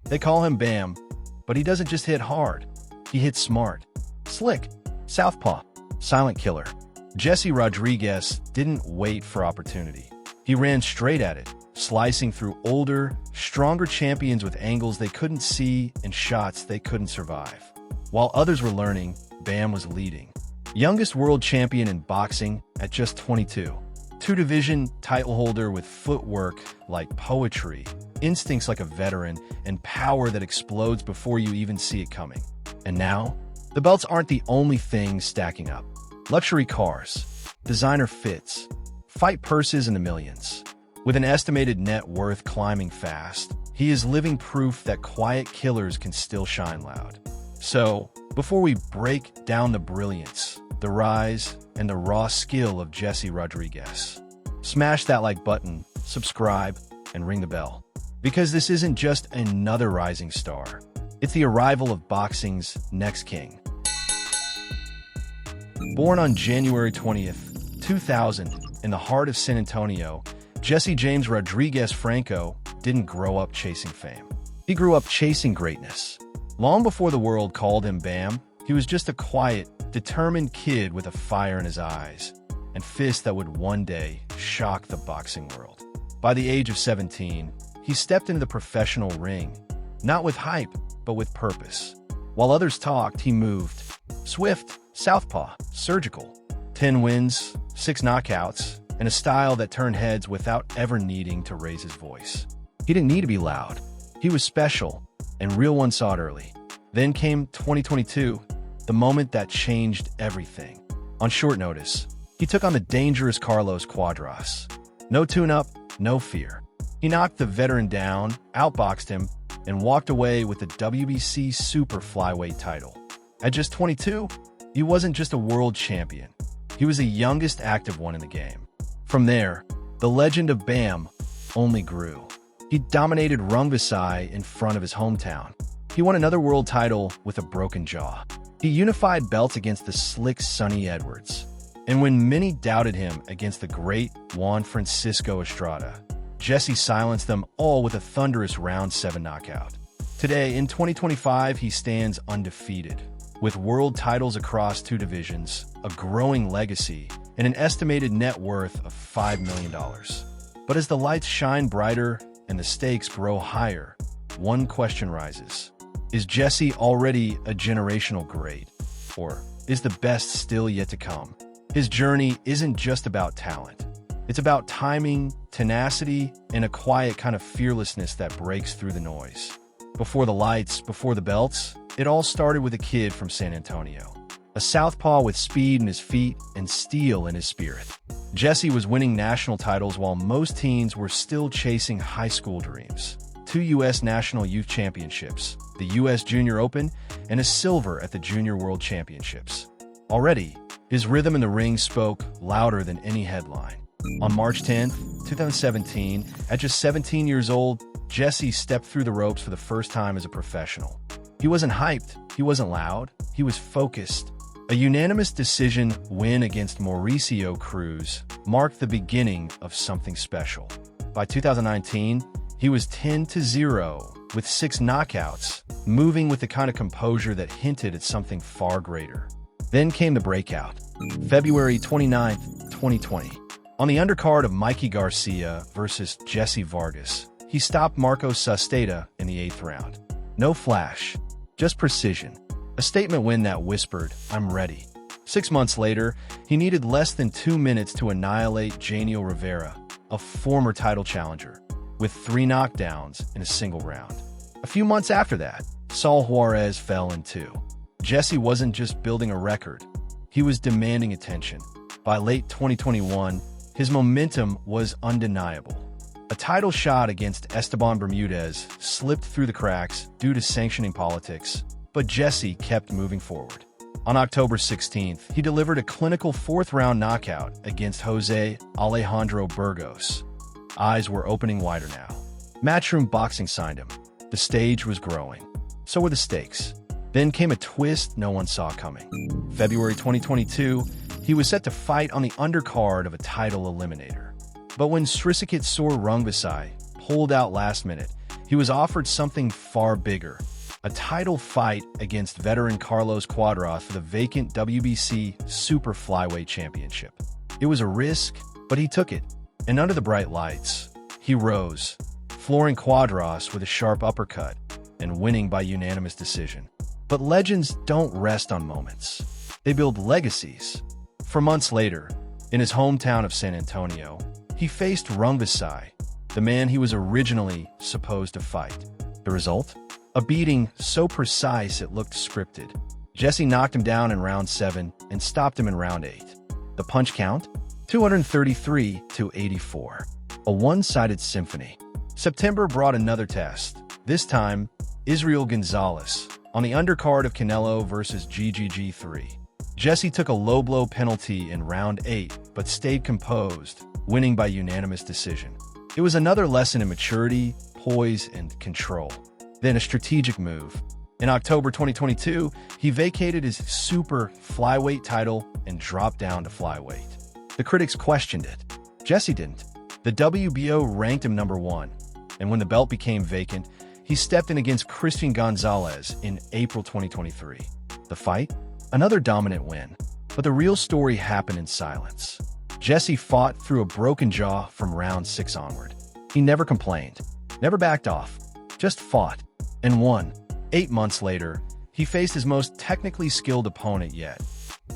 They call him Bam, but he doesn't just hit hard. He hits smart. Slick. Southpaw. Silent killer. Jesse Rodríguez didn't wait for opportunity. He ran straight at it, slicing through older, stronger champions with angles they couldn't see and shots they couldn't survive. While others were learning, Bam was leading. Youngest world champion in boxing at just 22. Two-division title holder with footwork like poetry, instincts like a veteran, and power that explodes before you even see it coming. And now, the belts aren't the only thing stacking up. Luxury cars, designer fits, fight purses in the millions. With an estimated net worth climbing fast, he is living proof that quiet killers can still shine loud. So, before we break down the brilliance, the rise, and the raw skill of Jesse Rodríguez, smash that like button, subscribe, and ring the bell. Because this isn't just another rising star. It's the arrival of boxing's next king. Born on January 20th, 2000, in the heart of San Antonio, Jesse James Rodríguez Franco didn't grow up chasing fame. He grew up chasing greatness. Long before the world called him Bam, he was just a quiet, determined kid with a fire in his eyes and fists that would one day shock the boxing world. By the age of 17, he stepped into the professional ring, not with hype, but with purpose. While others talked, he moved. Swift, southpaw, surgical. 10 wins, 6 knockouts, and a style that turned heads without ever needing to raise his voice. He didn't need to be loud. He was special, and real ones saw it early. Then came 2022, the moment that changed everything. On short notice, he took on the dangerous Carlos Cuadras. No tune-up, no fear. He knocked the veteran down, outboxed him, and walked away with the WBC Super Flyweight title. At just 22, he wasn't just a world champion. He was the youngest active one in the game. From there, the legend of Bam only grew. He dominated Rungvisai in front of his hometown. He won another world title with a broken jaw. He unified belts against the slick Sonny Edwards. And when many doubted him against the great Juan Francisco Estrada, Jesse silenced them all with a thunderous round 7 knockout. Today, in 2025, he stands undefeated, with world titles across 2 divisions, a growing legacy, and an estimated net worth of $5 million. But as the lights shine brighter and the stakes grow higher, one question rises. Is Jesse already a generational great? Or is the best still yet to come? His journey isn't just about talent. It's about timing, tenacity, and a quiet kind of fearlessness that breaks through the noise. Before the lights, before the belts, it all started with a kid from San Antonio. A southpaw with speed in his feet and steel in his spirit. Jesse was winning national titles while most teens were still chasing high school dreams. 2 U.S. National Youth Championships, the U.S. Junior Open, and a silver at the Junior World Championships. Already, his rhythm in the ring spoke louder than any headline. On March 10, 2017, at just 17 years old, Jesse stepped through the ropes for the first time as a professional. He wasn't hyped, he wasn't loud, he was focused. A unanimous decision win against Mauricio Cruz marked the beginning of something special. By 2019, he was 10-0 with 6 knockouts, moving with the kind of composure that hinted at something far greater. Then came the breakout. February 29, 2020. On the undercard of Mikey Garcia versus Jesse Vargas, he stopped Marco Susteta in the 8th round. No flash, just precision. A statement win that whispered, "I'm ready." 6 months later, he needed less than 2 minutes to annihilate Janiel Rivera, a former title challenger, with 3 knockdowns in a single round. A few months after that, Saul Juarez fell in 2. Jesse wasn't just building a record, he was demanding attention. By late 2021, his momentum was undeniable. A title shot against Esteban Bermudez slipped through the cracks due to sanctioning politics, but Jesse kept moving forward. On October 16th, he delivered a clinical 4th-round knockout against Jose Alejandro Burgos. Eyes were opening wider now. Matchroom Boxing signed him. The stage was growing. So were the stakes. Then came a twist no one saw coming. February 2022, he was set to fight on the undercard of a title eliminator. But when Srisaket Rungvisai pulled out last minute, He was offered something far bigger, a title fight against veteran Carlos Cuadras for the vacant WBC Super Flyweight Championship. It was a risk, but he took it. And under the bright lights, he rose, flooring Cuadras with a sharp uppercut and winning by unanimous decision. But legends don't rest on moments. They build legacies. For months later, in his hometown of San Antonio, he faced Rungvisai, the man he was originally supposed to fight. The result? A beating so precise it looked scripted. Jesse knocked him down in round 7 and stopped him in round 8. The punch count? 233-84. A one-sided symphony. September brought another test. This time, Israel Gonzalez, on the undercard of Canelo versus GGG3. Jesse took a low-blow penalty in round 8, but stayed composed, winning by unanimous decision. It was another lesson in maturity, poise, and control. Then a strategic move. In October 2022, he vacated his super flyweight title and dropped down to flyweight. The critics questioned it. Jesse didn't. The WBO ranked him number 1, and when the belt became vacant, he stepped in against Christian Gonzalez in April 2023. The fight? Another dominant win. But the real story happened in silence. Jesse fought through a broken jaw from round 6 onward. He never complained, never backed off, just fought, and won. 8 months later, he faced his most technically skilled opponent yet,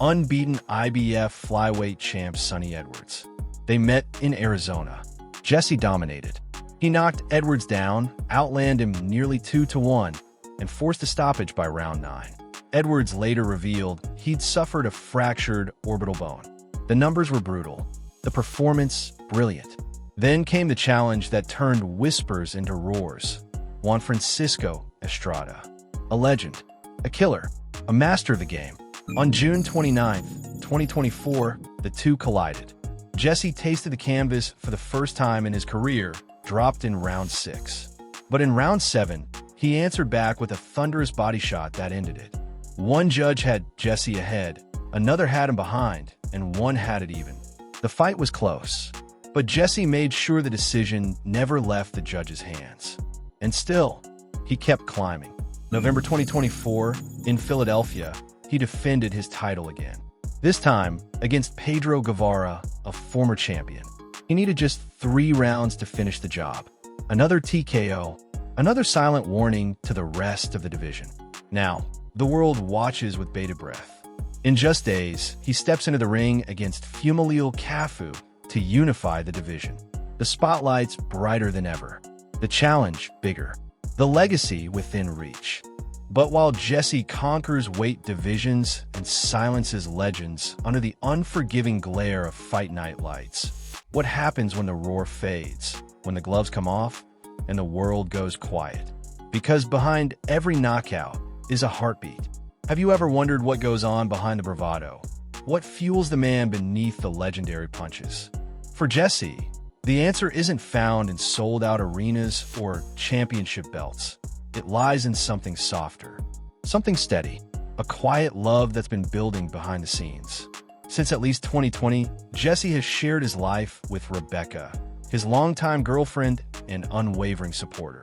unbeaten IBF flyweight champ Sonny Edwards. They met in Arizona. Jesse dominated. He knocked Edwards down, outlanded him nearly 2-1, and forced a stoppage by round 9. Edwards later revealed he'd suffered a fractured orbital bone. The numbers were brutal, the performance brilliant. Then came the challenge that turned whispers into roars. Juan Francisco Estrada, a legend, a killer, a master of the game. On June 29, 2024, the two collided. Jesse tasted the canvas for the first time in his career, dropped in round 6. But in round 7, he answered back with a thunderous body shot that ended it. One judge had Jesse ahead, another had him behind, and one had it even. The fight was close, but Jesse made sure the decision never left the judge's hands. And still, he kept climbing. November 2024, in Philadelphia, he defended his title again. This time, against Pedro Guevara, a former champion. He needed just 3 rounds to finish the job. Another TKO, another silent warning to the rest of the division. Now, the world watches with bated breath. In just days, he steps into the ring against Fumilio Cafu to unify the division. The spotlight's brighter than ever. The challenge bigger. The legacy within reach. But while Jesse conquers weight divisions and silences legends under the unforgiving glare of fight night lights, what happens when the roar fades, when the gloves come off, and the world goes quiet? Because behind every knockout is a heartbeat. Have you ever wondered what goes on behind the bravado? What fuels the man beneath the legendary punches? For Jesse, the answer isn't found in sold-out arenas or championship belts. It lies in something softer, something steady, a quiet love that's been building behind the scenes. Since at least 2020, Jesse has shared his life with Rebecca, his longtime girlfriend and unwavering supporter.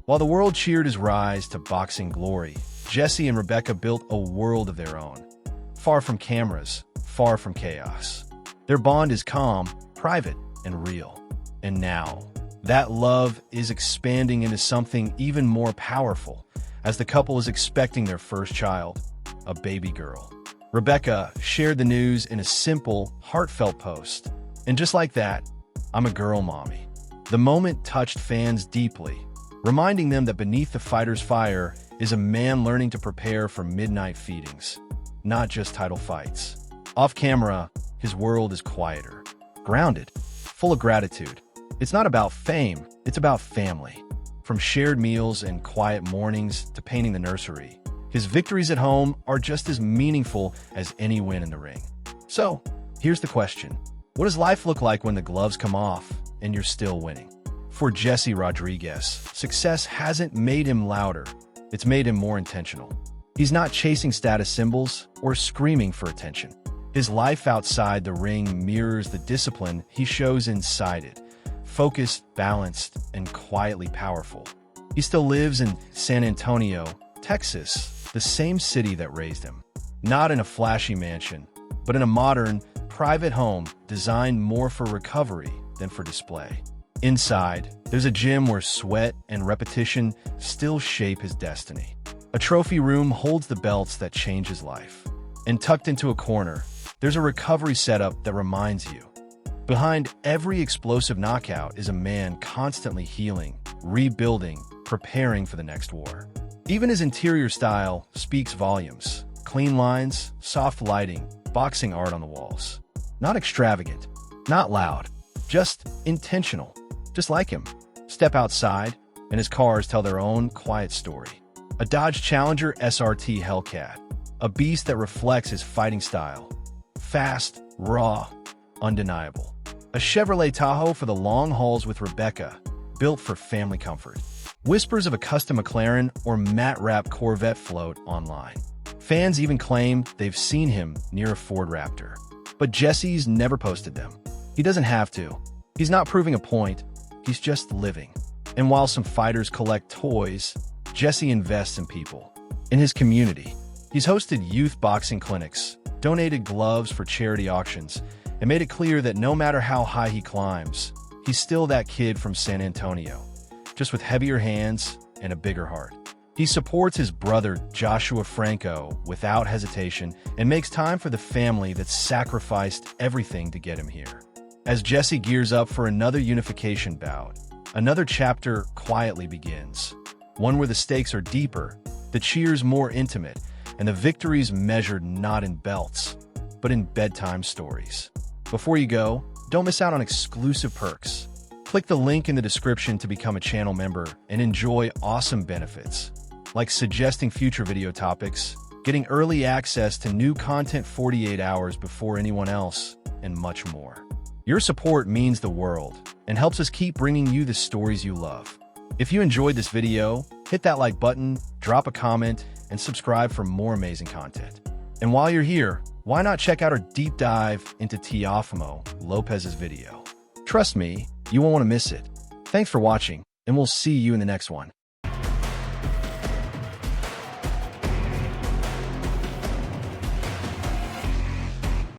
While the world cheered his rise to boxing glory, Jesse and Rebecca built a world of their own. Far from cameras, far from chaos. Their bond is calm, private, and real. And now, that love is expanding into something even more powerful as the couple is expecting their first child, a baby girl. Rebecca shared the news in a simple, heartfelt post. And just like that, I'm a girl mommy. The moment touched fans deeply, reminding them that beneath the fighter's fire is a man learning to prepare for midnight feedings, not just title fights. Off camera, his world is quieter, grounded, full of gratitude. It's not about fame, it's about family. From shared meals and quiet mornings to painting the nursery, his victories at home are just as meaningful as any win in the ring. So, here's the question. What does life look like when the gloves come off and you're still winning? For Jesse Rodríguez, success hasn't made him louder. It's made him more intentional. He's not chasing status symbols or screaming for attention. His life outside the ring mirrors the discipline he shows inside it. Focused, balanced, and quietly powerful. He still lives in San Antonio, Texas, the same city that raised him. Not in a flashy mansion, but in a modern, private home designed more for recovery than for display. Inside, there's a gym where sweat and repetition still shape his destiny. A trophy room holds the belts that change his life. And tucked into a corner, there's a recovery setup that reminds you. Behind every explosive knockout is a man constantly healing, rebuilding, preparing for the next war. Even his interior style speaks volumes. Clean lines, soft lighting, boxing art on the walls. Not extravagant, not loud, just intentional. Just like him. Step outside, and his cars tell their own quiet story. A Dodge Challenger SRT Hellcat, a beast that reflects his fighting style. Fast, raw, undeniable. A Chevrolet Tahoe for the long hauls with Rebecca, built for family comfort. Whispers of a custom McLaren or matte-wrap Corvette float online. Fans even claim they've seen him near a Ford Raptor. But Jesse's never posted them. He doesn't have to. He's not proving a point. He's just living. And while some fighters collect toys, Jesse invests in people. In his community, he's hosted youth boxing clinics, donated gloves for charity auctions, and made it clear that no matter how high he climbs, he's still that kid from San Antonio, just with heavier hands and a bigger heart. He supports his brother Joshua Franco without hesitation and makes time for the family that sacrificed everything to get him here. As Jesse gears up for another unification bout, another chapter quietly begins. One where the stakes are deeper, the cheers more intimate, and the victories measured not in belts, but in bedtime stories. Before you go, don't miss out on exclusive perks. Click the link in the description to become a channel member and enjoy awesome benefits, like suggesting future video topics, getting early access to new content 48 hours before anyone else, and much more. Your support means the world and helps us keep bringing you the stories you love. If you enjoyed this video, hit that like button, drop a comment, and subscribe for more amazing content. And while you're here, why not check out our deep dive into Teofimo Lopez's video? Trust me, you won't want to miss it. Thanks for watching, and we'll see you in the next one.